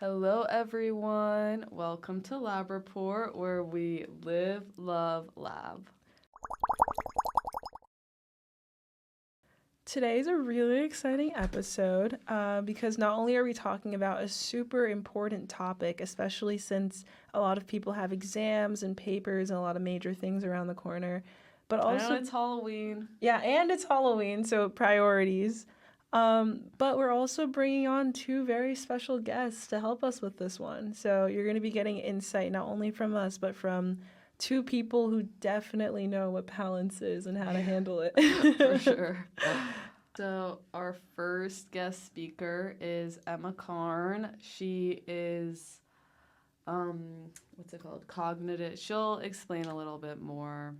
Hello, everyone. Welcome to Lab Report, where we live, love, lab. Today's a really exciting episode because not only are we talking about a super important topic, especially since a lot of people have exams and papers and a lot of major things around the corner, but also... I know it's Halloween. Yeah, and it's Halloween, so priorities. But we're also bringing on two very special guests to help us with this one. So you're going to be getting insight not only from us, but from two people who definitely know what balance is and how to handle it. For sure. So our first guest speaker is Emma Karn. She is, cognitive. She'll explain a little bit more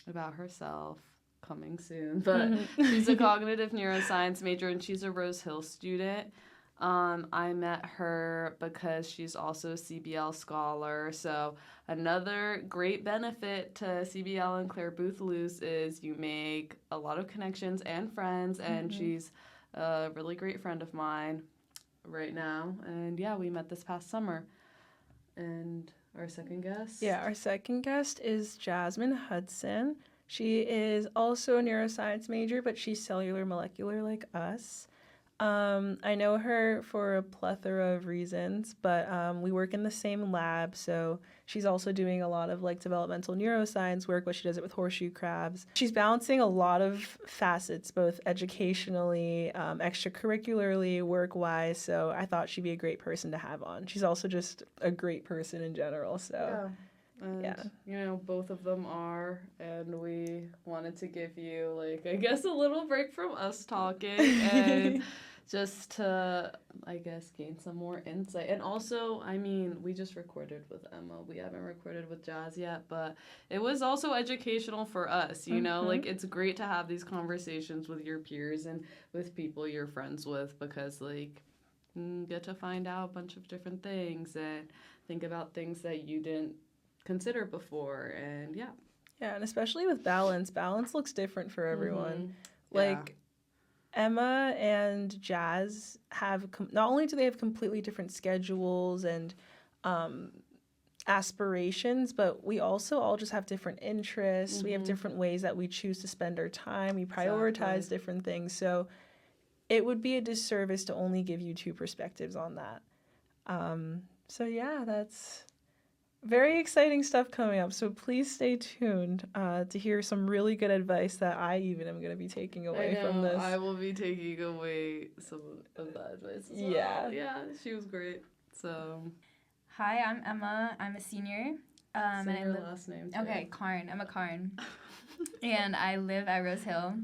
about herself coming soon, but she's a cognitive neuroscience major and she's a Rose Hill student. I met her because she's also a CBL scholar. So another great benefit to CBL and Claire Booth-Luce is you make a lot of connections and friends, and she's a really great friend of mine right now. And yeah, we met this past summer. And our second guest? Yeah, our second guest is Jazmine Hudson. She is also a neuroscience major, but she's cellular molecular like us. I know her for a plethora of reasons, but we work in the same lab, so she's also doing a lot of like developmental neuroscience work, but she does it with horseshoe crabs. She's balancing a lot of facets, both educationally, extracurricularly, work-wise, so I thought she'd be a great person to have on. She's also just a great person in general, so... Yeah. And, you know, both of them are, and we wanted to give you, like, I guess a little break from us talking and just to, I guess, gain some more insight. And also, I mean, we just recorded with Emma. We haven't recorded with Jazz yet, but it was also educational for us, you know? Like, it's great to have these conversations with your peers and with people you're friends with because, like, you get to find out a bunch of different things and think about things that you didn't consider before, and yeah, and especially with balance looks different for everyone. Like Emma and Jazz have not only do they have completely different schedules and aspirations, but we also all just have different interests. We have different ways that we choose to spend our time. We prioritize different things, so it would be a disservice to only give you two perspectives on that. So yeah, that's very exciting stuff coming up, so please stay tuned to hear some really good advice that I even am going to be taking away from this. I will be taking away some of that advice as well. Yeah, she was great. So, hi, I'm Emma. I'm a senior. Say your last name too. Okay, Karn. Emma Karn. And I live at Rose Hill.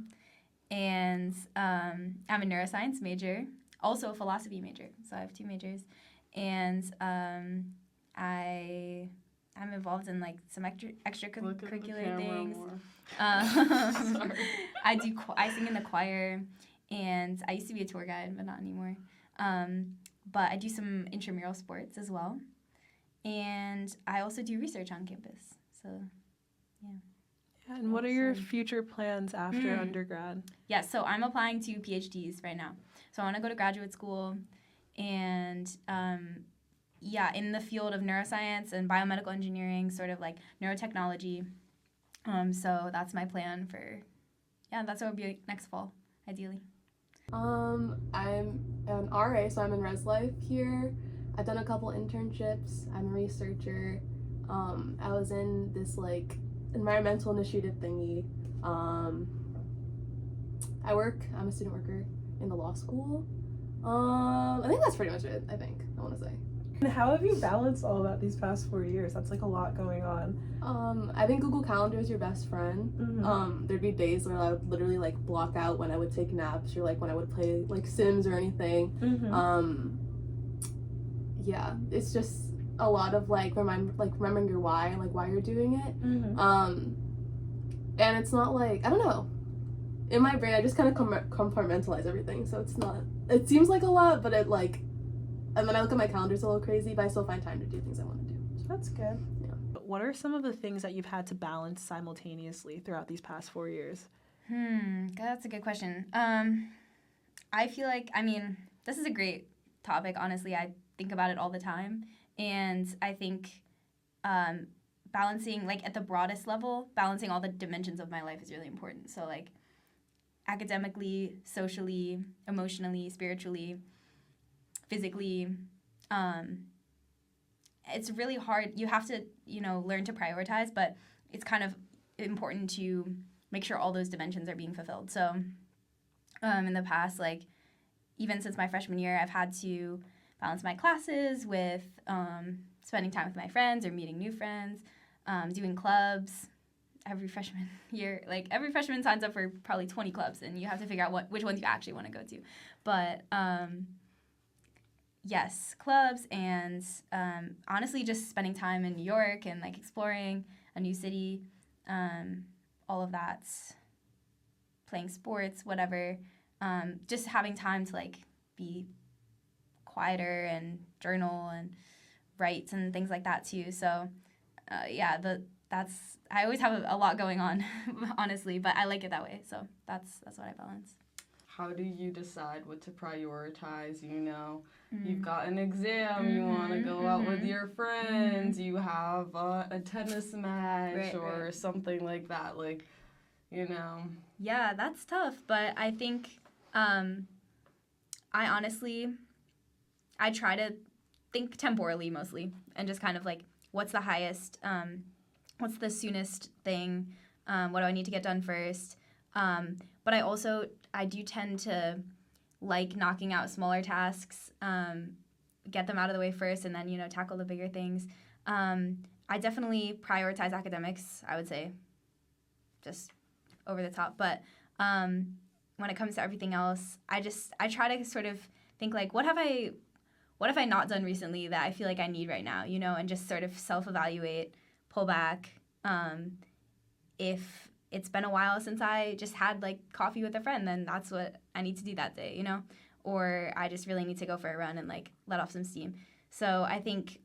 And I'm a neuroscience major, also a philosophy major. So I have two majors. And I'm involved in like some extracurricular things. Sorry. I sing in the choir, and I used to be a tour guide, but not anymore. But I do some intramural sports as well, and I also do research on campus. So, yeah. And what are your future plans after undergrad? Yeah, so I'm applying to PhDs right now. So I want to go to graduate school, and in the field of neuroscience and biomedical engineering, sort of like neurotechnology. So that's my plan that's what would be next fall, ideally. I'm an RA, so I'm in Res Life here. I've done a couple internships. I'm a researcher. I was in this like environmental initiative thingy. I'm a student worker in the law school. I think that's pretty much it, I want to say. And how have you balanced all that these past 4 years? That's like a lot going on. I think Google Calendar is your best friend. There'd be days where I would literally like block out when I would take naps or like when I would play like Sims or anything. Yeah, it's just a lot of like remembering your why and like why you're doing it. And it's not like, I don't know, in my brain I just kind of compartmentalize everything, so it seems like a lot, but it like, and then I look at my calendar, it's a little crazy, but I still find time to do things I want to do. That's good. Yeah. What are some of the things that you've had to balance simultaneously throughout these past 4 years? That's a good question. I feel like, this is a great topic, honestly. I think about it all the time. And I think balancing, like, at the broadest level, balancing all the dimensions of my life is really important. So, like, academically, socially, emotionally, spiritually, physically, it's really hard. You have to, learn to prioritize, but it's kind of important to make sure all those dimensions are being fulfilled. So in the past, like, even since my freshman year, I've had to balance my classes with spending time with my friends or meeting new friends, doing clubs. Every freshman year, like, every freshman signs up for probably 20 clubs, and you have to figure out which ones you actually want to go to. But yes, clubs, and honestly just spending time in New York and, like, exploring a new city, all of that, playing sports, whatever, just having time to, like, be quieter and journal and write and things like that too. So I always have a lot going on, honestly, but I like it that way. So that's what I balance. How do you decide what to prioritize? You've got an exam, you want to go out with your friends, you have a tennis match or something like that, like, Yeah, that's tough, but I think I try to think temporally mostly, and just kind of, like, what's the highest, what's the soonest thing, what do I need to get done first, but I do tend to like knocking out smaller tasks, get them out of the way first, and then, tackle the bigger things. I definitely prioritize academics, I would say, just over the top, but when it comes to everything else, I try to sort of think, like, what have I not done recently that I feel like I need right now, and just sort of self-evaluate, pull back. If it's been a while since I just had, like, coffee with a friend, then that's what I need to do that day, or I just really need to go for a run and, like, let off some steam. So I think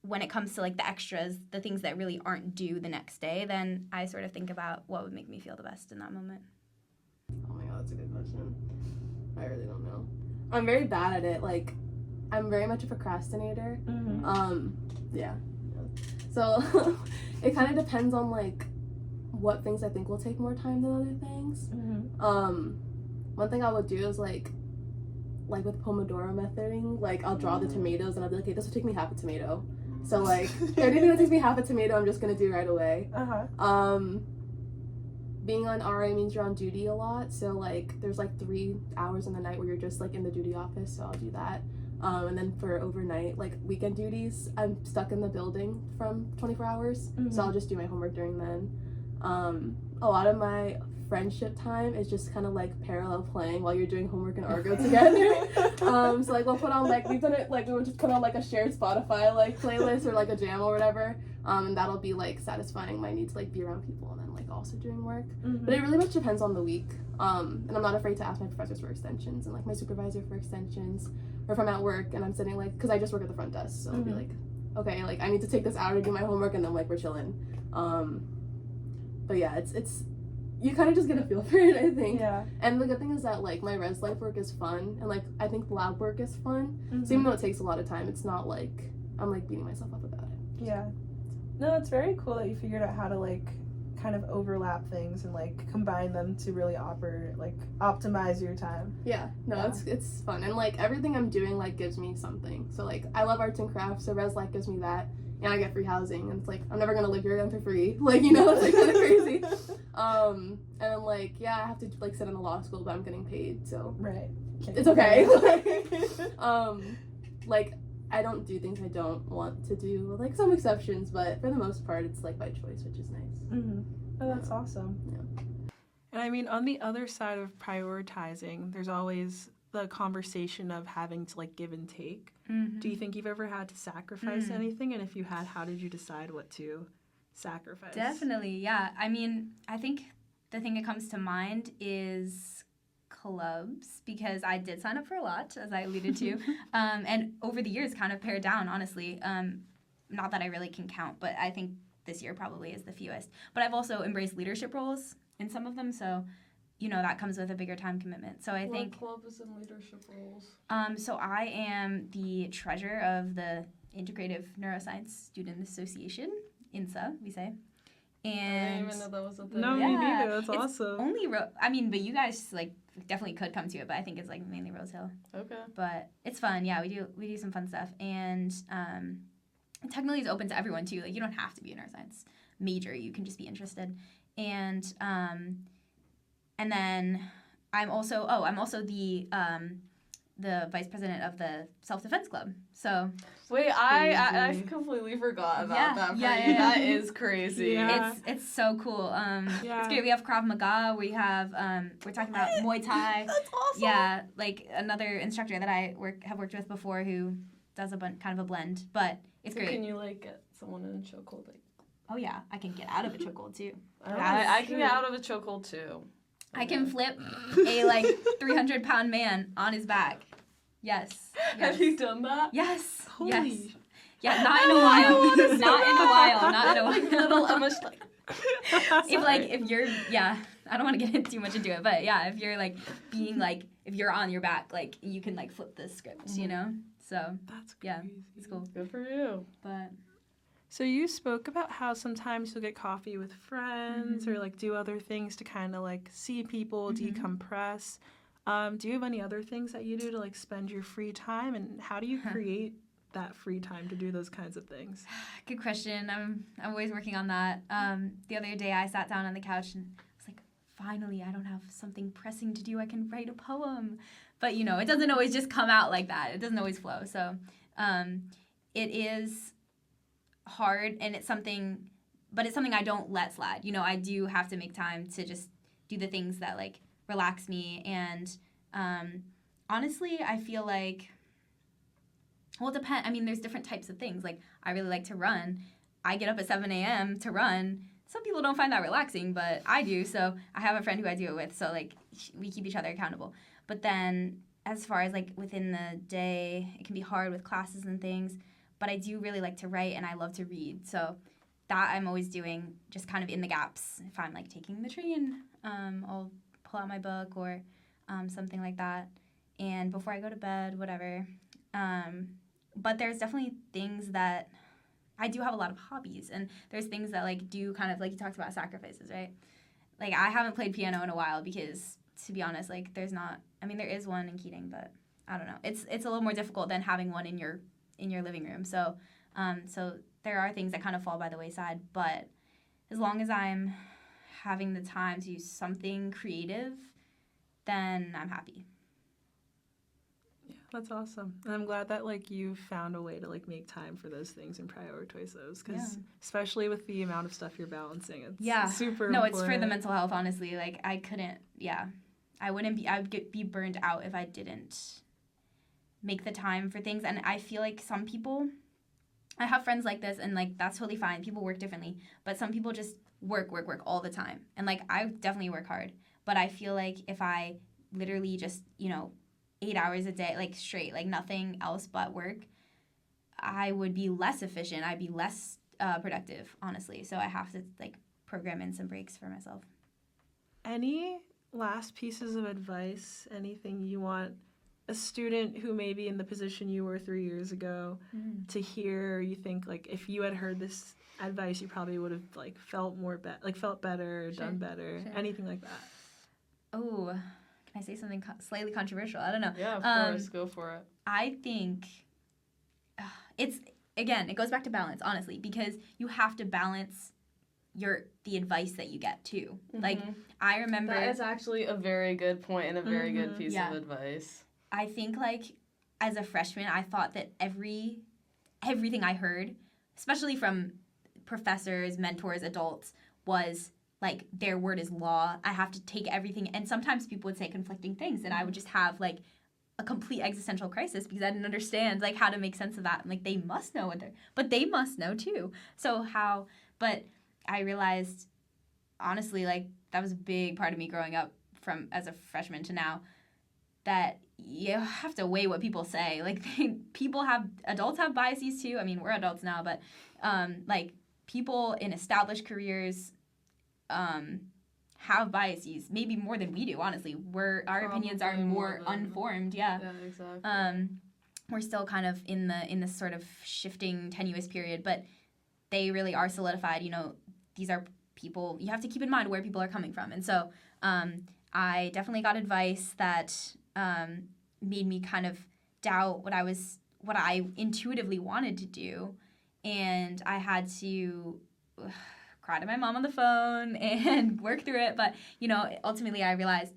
when it comes to, like, the extras, the things that really aren't due the next day, then I sort of think about what would make me feel the best in that moment. Oh my god, that's a good question. I really don't know. I'm very bad at it. Like, I'm very much a procrastinator. Yeah. So it kind of depends on, like, what things I think will take more time than other things. One thing I would do is, like with Pomodoro methoding, like, I'll draw the tomatoes and I'll be like, okay, this will take me half a tomato. So, like, anything that takes me half a tomato, I'm just gonna do right away. Being on RA means you're on duty a lot, so, like, there's, like, 3 hours in the night where you're just, like, in the duty office, so I'll do that. And then for overnight, like, weekend duties, I'm stuck in the building from 24 hours, so I'll just do my homework during then. A lot of my friendship time is just kind of, like, parallel playing while you're doing homework and Argo together. So, like, we'll put on, like, we've done it, like, we would just put on, like, a shared Spotify, like, playlist or, like, a jam or whatever, and that'll be, like, satisfying my need to, like, be around people and then, like, also doing work. But it really much depends on the week, and I'm not afraid to ask my professors for extensions and, like, my supervisor for extensions, or if I'm at work and I'm sitting, like, because I just work at the front desk, so I'll be like, okay, like, I need to take this hour to do my homework, and then, like, we're chilling. But yeah, it's you kind of just get a feel for it, I think. Yeah. And the good thing is that, like, my res life work is fun, and, like, I think lab work is fun. So even though it takes a lot of time, it's not like I'm, like, beating myself up about it. Yeah. No, it's very cool that you figured out how to, like, kind of overlap things and, like, combine them to really optimize your time. Yeah. No, it's fun, and, like, everything I'm doing, like, gives me something. So, like, I love arts and crafts, so res life gives me that. And I get free housing, and it's like, I'm never gonna live here again for free. Like, it's, like, kind of crazy. And then, like, yeah, I have to, like, sit in a law school, but I'm getting paid, so. Right. It's okay. Like, I don't do things I don't want to do, with, like, some exceptions, but for the most part, it's, like, by choice, which is nice. Oh, that's awesome. Yeah. And I mean, on the other side of prioritizing, there's always the conversation of having to, like, give and take. Do you think you've ever had to sacrifice anything? And if you had, how did you decide what to sacrifice? Definitely, yeah. I mean, I think the thing that comes to mind is clubs, because I did sign up for a lot, as I alluded to, and over the years kind of pared down, honestly. Not that I really can count, but I think this year probably is the fewest. But I've also embraced leadership roles in some of them, so that comes with a bigger time commitment. So I think club is in leadership roles. So I am the treasurer of the Integrative Neuroscience Student Association, INSA, we say. And I didn't even know that was a thing. No, me neither. That's awesome. Only but you guys definitely could come to it, but I think it's mainly Rose Hill. Okay. But it's fun. Yeah, we do some fun stuff, and technically it's open to everyone too. You don't have to be a neuroscience major. You can just be interested. And then I'm also the vice president of the self-defense club. So wait, I completely forgot about that. That is crazy. Yeah. It's so cool. It's great. We have Krav Maga. We have we're talking about Muay Thai. That's awesome. Yeah, another instructor that I have worked with before who does kind of a blend, but it's great. Can you get someone in a chokehold? Oh yeah, I can get out of a chokehold too. I can get out of a chokehold too. I can flip a 300-pound man on his back. Yes. Have you done that? Yes. Holy. Yes. Yeah, not in a while. Not in a while. Little Emma. If you're I don't want to get too much into it, but yeah, if you're being if you're on your back, you can flip the script, So that's crazy. Yeah, it's cool. Good for you. But so you spoke about how sometimes you'll get coffee with friends or do other things to kind of see people, decompress. Do you have any other things that you do to spend your free time, and how do you create that free time to do those kinds of things? Good question. I'm always working on that. The other day I sat down on the couch and was like, finally, I don't have something pressing to do. I can write a poem. But it doesn't always just come out like that. It doesn't always flow. So it is hard, and it's something I don't let slide. I do have to make time to just do the things that relax me. And honestly, I feel it depends. I mean, there's different types of things. I really like to run. I get up at 7 a.m. to run. Some people don't find that relaxing, but I do. So I have a friend who I do it with. So we keep each other accountable. But then as far as within the day, it can be hard with classes and things. But I do really like to write, and I love to read. So that I'm always doing, just kind of in the gaps. If I'm taking the train, I'll pull out my book or something like that. And before I go to bed, whatever. But there's definitely things that I do have a lot of hobbies, and there's things that do kind of you talked about sacrifices, right? I haven't played piano in a while because, to be honest, there's not. I mean, there is one in Keating, but I don't know. It's a little more difficult than having one in your living room. So there are things that kind of fall by the wayside. But as long as I'm having the time to do something creative, then I'm happy. Yeah, that's awesome. And I'm glad that you found a way to make time for those things and prioritize those, because especially with the amount of stuff you're balancing, it's super important. It's for the mental health, honestly. I couldn't, I would be burned out if I didn't make the time for things. And I feel some people, I have friends like this, and that's totally fine. People work differently, but some people just work all the time. And I definitely work hard, but I feel if I literally just 8 hours a day straight, nothing else but work, I would be less efficient. I'd be less productive, honestly. So I have to program in some breaks for myself. Any last pieces of advice, anything you want a student who may be in the position you were 3 years ago to hear, or you think if you had heard this advice, you probably would have felt felt better, done better, anything like that? Oh, can I say something slightly controversial? I don't know. Yeah, of course, go for it. I think it goes back to balance, honestly, because you have to balance the advice that you get too. I remember that is actually a very good point and a very good piece of advice. I think as a freshman, I thought that everything I heard, especially from professors, mentors, adults, was their word is law. I have to take everything, and sometimes people would say conflicting things, and I would just have a complete existential crisis because I didn't understand how to make sense of that. And they must know but they must know too. So how? But I realized, honestly, that was a big part of me growing up from as a freshman to now, that you have to weigh what people say. Adults have biases too. I mean, we're adults now, but people in established careers have biases, maybe more than we do, honestly. Our opinions are more unformed, Yeah, exactly. We're still kind of in this sort of shifting, tenuous period, but they really are solidified. You know, these are people, you have to keep in mind where people are coming from. And so I definitely got advice that made me kind of doubt what I intuitively wanted to do. And I had to cry to my mom on the phone and work through it. But, you know, ultimately I realized,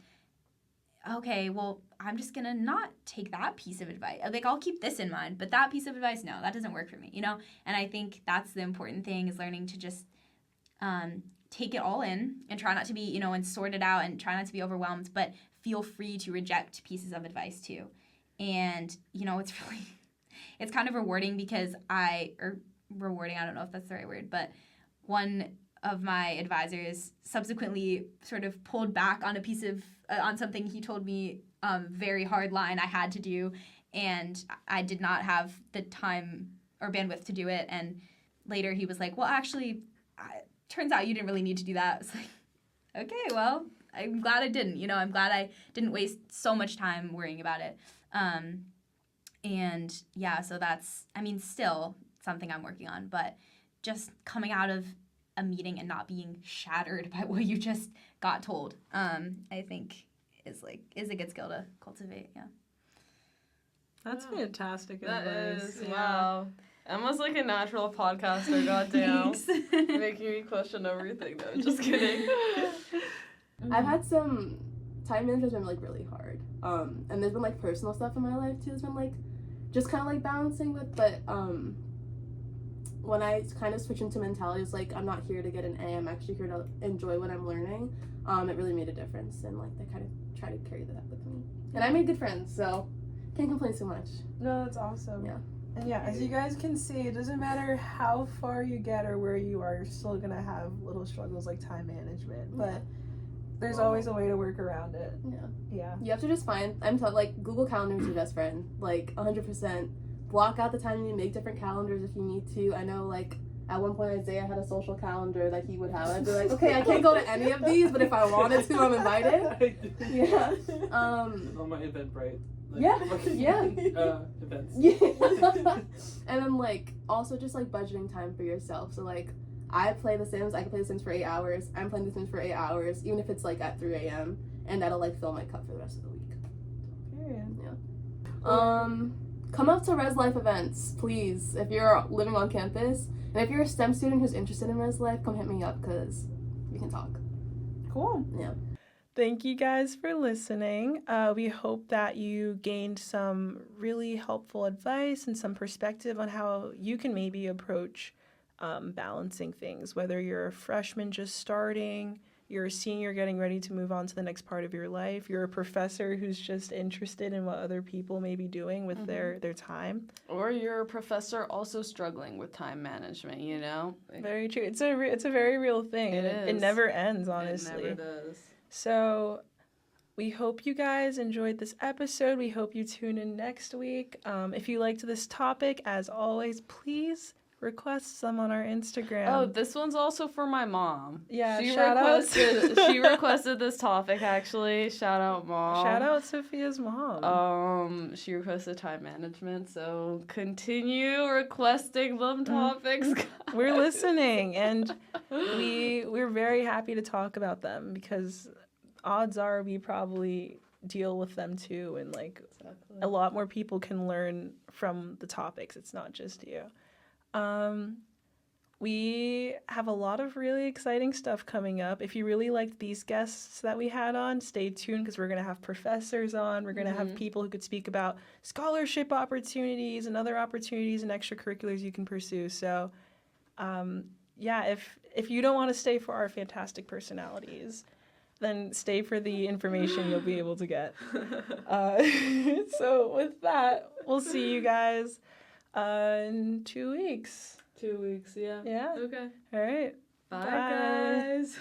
okay, well, I'm just going to not take that piece of advice. Like, I'll keep this in mind, but that piece of advice, no, that doesn't work for me, you know? And I think that's the important thing, is learning to just take it all in and try not to be, you know, and sort it out and try not to be overwhelmed, but feel free to reject pieces of advice too. And, you know, it's kind of rewarding because rewarding, I don't know if that's the right word, but one of my advisors subsequently sort of pulled back on on something he told me, very hard line I had to do, and I did not have the time or bandwidth to do it. And later he was like, well, actually, turns out you didn't really need to do that. It's like, okay, well, I'm glad I didn't. You know, I'm glad I didn't waste so much time worrying about it. And yeah, so that's, I mean, still something I'm working on, but just coming out of a meeting and not being shattered by what you just got told, I think is a good skill to cultivate. Yeah. That's fantastic That advice. is, wow. Emma's like a natural podcaster, goddamn. Making me question everything, though. Just kidding. I've had some time management's been like really hard. And there's been like personal stuff in my life too that's been like just kind of like balancing with, but when I kind of switch into mentality, it's like I'm not here to get an A, I'm actually here to enjoy what I'm learning. It really made a difference, and like I kind of try to carry that with me. And I made good friends, so can't complain so much. No, that's awesome. Yeah. And yeah, as you guys can see, it doesn't matter how far you get or where you are, you're still gonna have little struggles like time management. But there's always a way to work around it. Yeah. You have to just find, like, Google Calendar is your best friend. Like, 100%. Block out the time you make different calendars if you need to. I know, like, at one point Isaiah had a social calendar that he would have. I'd be like, okay, I can't go to any of these, but if I wanted to, I'm invited. Yeah. It's on my Eventbrite. Events. Yeah. And then, like, also just, like, budgeting time for yourself. So, like, I play The Sims. I can play The Sims for 8 hours. I'm playing The Sims for 8 hours, even if it's, like, at 3 a.m. And that'll, like, fill my cup for the rest of the week. Period. Yeah. Come up to Res Life events, please, if you're living on campus. And if you're a STEM student who's interested in Res Life, come hit me up, because we can talk. Cool. Yeah. Thank you guys for listening. We hope that you gained some really helpful advice and some perspective on how you can maybe approach balancing things, whether you're a freshman just starting, you're a senior getting ready to move on to the next part of your life, you're a professor who's just interested in what other people may be doing with their time. Or you're a professor also struggling with time management, you know? Very true. It's a very real thing. It never ends, honestly. It never does. So we hope you guys enjoyed this episode. We hope you tune in next week. If you liked this topic, as always, please request some on our Instagram. Oh, this one's also for my mom. Yeah, she requested this topic, actually. Shout out, Mom. Shout out Sophia's mom. She requested time management, so continue requesting them topics. We're listening, and we're very happy to talk about them, because odds are we probably deal with them too, and like a lot more people can learn from the topics. It's not just you. We have a lot of really exciting stuff coming up. If you really liked these guests that we had on, stay tuned, because we're going to have professors on. We're going to have people who could speak about scholarship opportunities and other opportunities and extracurriculars you can pursue. So, if you don't want to stay for our fantastic personalities, then stay for the information you'll be able to get. So with that, we'll see you guys in 2 weeks. 2 weeks, yeah. Yeah? Okay. All right. Bye. Guys.